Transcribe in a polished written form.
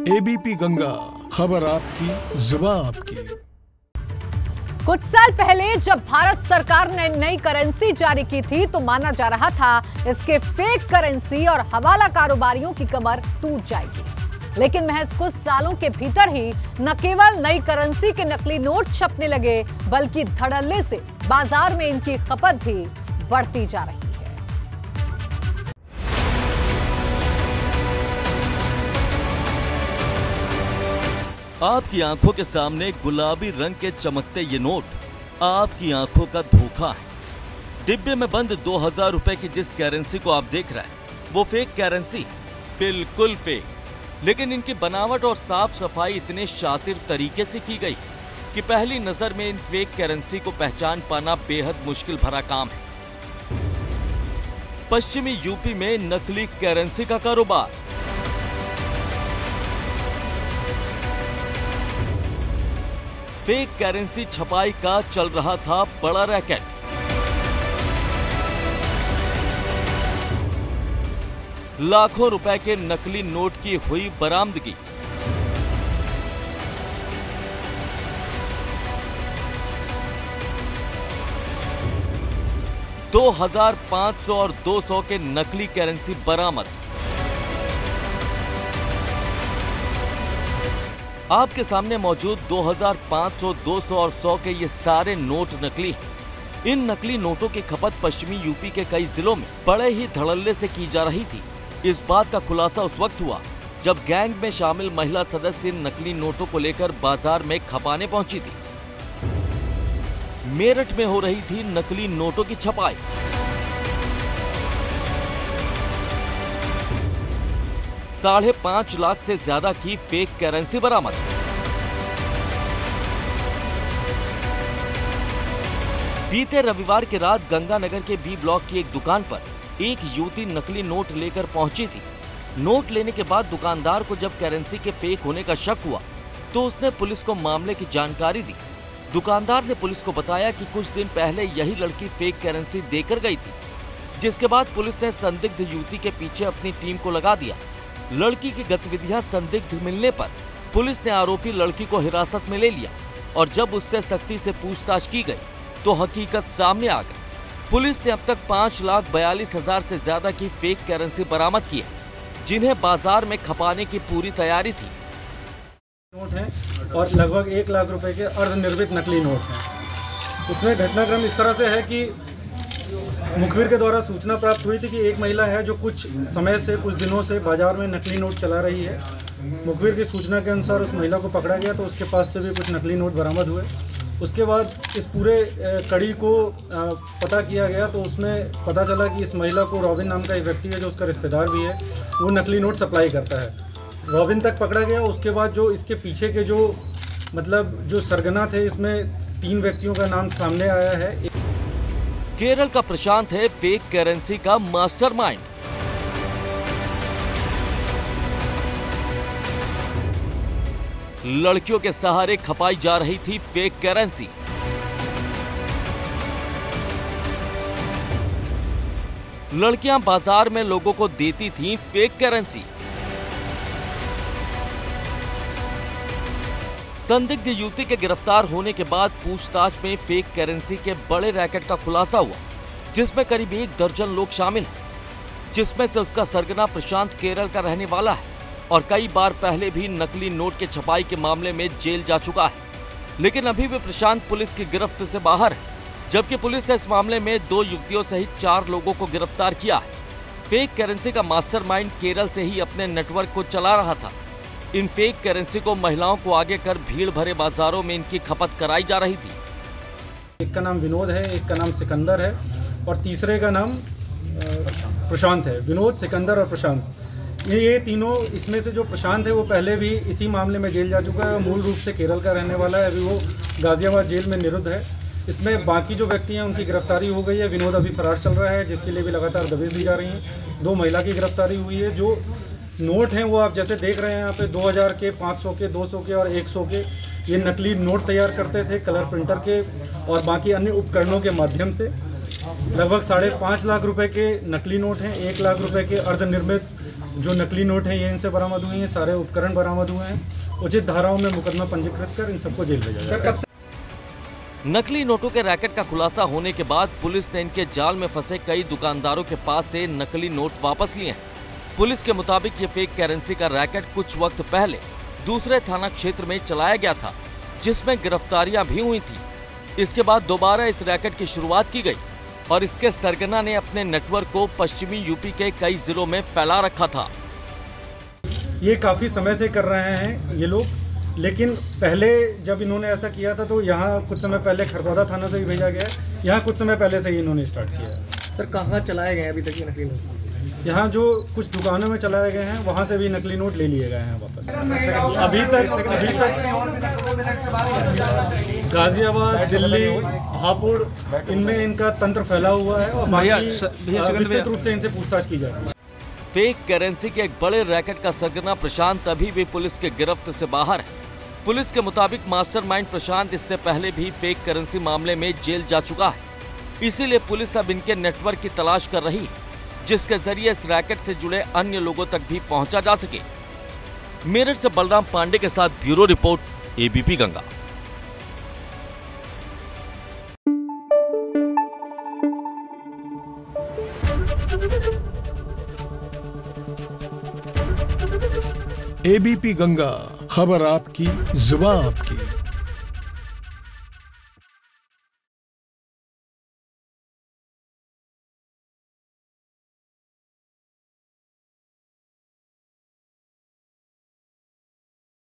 ABP Ganga, खबर आपकी, जुबान आपकी। कुछ साल पहले जब भारत सरकार ने नई करेंसी जारी की थी तो माना जा रहा था इसके फेक करेंसी और हवाला कारोबारियों की कमर टूट जाएगी। लेकिन महज कुछ सालों के भीतर ही न केवल नई करेंसी के नकली नोट छपने लगे, बल्कि धड़ल्ले से बाजार में इनकी खपत भी बढ़ती जा रही है। आपकी आंखों के सामने गुलाबी रंग के चमकते ये नोट आपकी आंखों का धोखा है। डिब्बे में बंद 2000 रुपए की जिस करेंसी को आप देख रहे हैं वो फेक करेंसी, बिल्कुल फेक। लेकिन इनकी बनावट और साफ सफाई इतने शातिर तरीके से की गई कि पहली नजर में इन फेक करेंसी को पहचान पाना बेहद मुश्किल भरा काम है। पश्चिमी यूपी में नकली करेंसी का कारोबार। फेक करेंसी छपाई का चल रहा था बड़ा रैकेट। लाखों रुपए के नकली नोट की हुई बरामदगी। दो 2500 और 200 के नकली करेंसी बरामद। आपके सामने मौजूद 2500, 200 और 100 के ये सारे नोट नकली हैं। इन नकली नोटों की खपत पश्चिमी यूपी के कई जिलों में बड़े ही धड़ल्ले से की जा रही थी। इस बात का खुलासा उस वक्त हुआ जब गैंग में शामिल महिला सदस्य इन नकली नोटों को लेकर बाजार में खपाने पहुंची थी। मेरठ में हो रही थी नकली नोटों की छपाई। $5.5 लाख से ज्यादा की फेक करेंसी बरामद। बीते रविवार की रात गंगानगर के बी ब्लॉक की एक दुकान पर एक युवती नकली नोट लेकर पहुंची थी। नोट लेने के बाद दुकानदार को जब करेंसी के फेक होने का शक हुआ तो उसने पुलिस को मामले की जानकारी दी। दुकानदार ने पुलिस को बताया कि कुछ दिन पहले यही लड़की फेक करेंसी देकर गई थी, जिसके बाद पुलिस ने संदिग्ध युवती के पीछे अपनी टीम को लगा दिया। लड़की की गतिविधियां संदिग्ध मिलने पर पुलिस ने आरोपी लड़की को हिरासत में ले लिया और जब उससे सख्ती से पूछताछ की गई तो हकीकत सामने आ गई। पुलिस ने अब तक 5,42,000 से ज्यादा की फेक करेंसी बरामद की है, जिन्हें बाजार में खपाने की पूरी तैयारी थी। नोट है और लगभग 1 लाख रुपए के अर्धनिर्मित नकली नोट हैं। इसमें घटनाक्रम इस तरह से है कि मुखबिर के द्वारा सूचना प्राप्त हुई थी कि एक महिला है जो कुछ समय से, कुछ दिनों से बाजार में नकली नोट चला रही है। मुखबिर की सूचना के अनुसार उस महिला को पकड़ा गया तो उसके पास से भी कुछ नकली नोट बरामद हुए। उसके बाद इस पूरे कड़ी को पता किया गया तो उसमें पता चला कि इस महिला को रॉबिन नाम का एक व्यक्ति है जो उसका रिश्तेदार भी है, वो नकली नोट सप्लाई करता है। रॉबिन तक पकड़ा गया। उसके बाद जो इसके पीछे के जो सरगना थे, इसमें 3 व्यक्तियों का नाम सामने आया है। केरल का प्रशांत है फेक करेंसी का मास्टरमाइंड। लड़कियों के सहारे खपाई जा रही थी फेक करेंसी। लड़कियां बाजार में लोगों को देती थीं फेक करेंसी। संदिग्ध युवती के गिरफ्तार होने के बाद पूछताछ में फेक करेंसी के बड़े रैकेट का खुलासा हुआ, जिसमें करीब 1 दर्जन लोग शामिल हैं, जिसमें से उसका सरगना प्रशांत केरल का रहने वाला है और कई बार पहले भी नकली नोट के छपाई के मामले में जेल जा चुका है। लेकिन अभी भी प्रशांत पुलिस की गिरफ्त से बाहर है, जबकि पुलिस ने इस मामले में 2 युवतियों सहित 4 लोगों को गिरफ्तार किया है। फेक करेंसी का मास्टरमाइंड केरल से ही अपने नेटवर्क को चला रहा था। इन फेक करेंसी को महिलाओं को आगे कर भीड़ भरे बाजारों में इनकी खपत कराई जा रही थी। एक का नाम विनोद है, एक का नाम सिकंदर है और तीसरे का नाम प्रशांत है। विनोद, सिकंदर और प्रशांत, ये तीनों, इसमें से जो प्रशांत है वो पहले भी इसी मामले में जेल जा चुका है। मूल रूप से केरल का रहने वाला है। अभी वो गाजियाबाद जेल में निरुद्ध है। इसमें बाकी जो व्यक्ति हैं उनकी गिरफ्तारी हो गई है। विनोद अभी फरार चल रहा है, जिसके लिए भी लगातार दबिश दी जा रही है। 2 महिला की गिरफ्तारी हुई है। जो नोट हैं वो आप जैसे देख रहे हैं यहाँ पे 2000 के, 500 के, 200 के और 100 के ये नकली नोट तैयार करते थे कलर प्रिंटर के और बाकी अन्य उपकरणों के माध्यम से। लगभग 5.5 लाख रुपए के नकली नोट हैं, 1 लाख रुपए के अर्धनिर्मित जो नकली नोट हैं ये इनसे बरामद हुए हैं, सारे उपकरण बरामद हुए हैं। उचित धाराओं में मुकदमा पंजीकृत कर इन सबको जेल भेजा जाएगा। नकली नोटों के रैकेट का खुलासा होने के बाद पुलिस ने इनके जाल में फंसे कई दुकानदारों के पास से नकली नोट वापस लिए हैं। पुलिस के मुताबिक ये फेक करेंसी का रैकेट कुछ वक्त पहले दूसरे थाना क्षेत्र में चलाया गया था, जिसमें गिरफ्तारियां भी हुई थी। इसके बाद दोबारा इस रैकेट की शुरुआत की गई और इसके सरगना ने अपने नेटवर्क को पश्चिमी यूपी के कई जिलों में फैला रखा था। ये काफ़ी समय से कर रहे हैं ये लोग, लेकिन पहले जब इन्होंने ऐसा किया था तो यहाँ कुछ समय पहले खरगोदा थाना से भी भेजा गया है। यहाँ कुछ समय पहले से ही इन्होंने स्टार्ट किया है। सर कहाँ चलाए गए अभी तक ये नकली नोट? यहाँ जो कुछ दुकानों में चलाए गए हैं वहाँ से भी नकली नोट ले लिए गए हैं वापस। अभी तक गाजियाबाद, दिल्ली, हापुड़, इनमें इनका तंत्र फैला हुआ है और विस्तृत रूप से इनसे पूछताछ की जा रही है। फेक करेंसी के एक बड़े रैकेट का सरगना प्रशांत अभी भी पुलिस के गिरफ्त से बाहर है। पुलिस के मुताबिक मास्टरमाइंड प्रशांत इससे पहले भी फेक करेंसी मामले में जेल जा चुका है। इसीलिए पुलिस अब इनके नेटवर्क की तलाश कर रही है, जिसके जरिए इस रैकेट से जुड़े अन्य लोगों तक भी पहुंचा जा सके। मेरठ से बलराम पांडे के साथ bureau report, ABP Ganga. ABP Ganga, खबर आपकी, जुबान आपकी।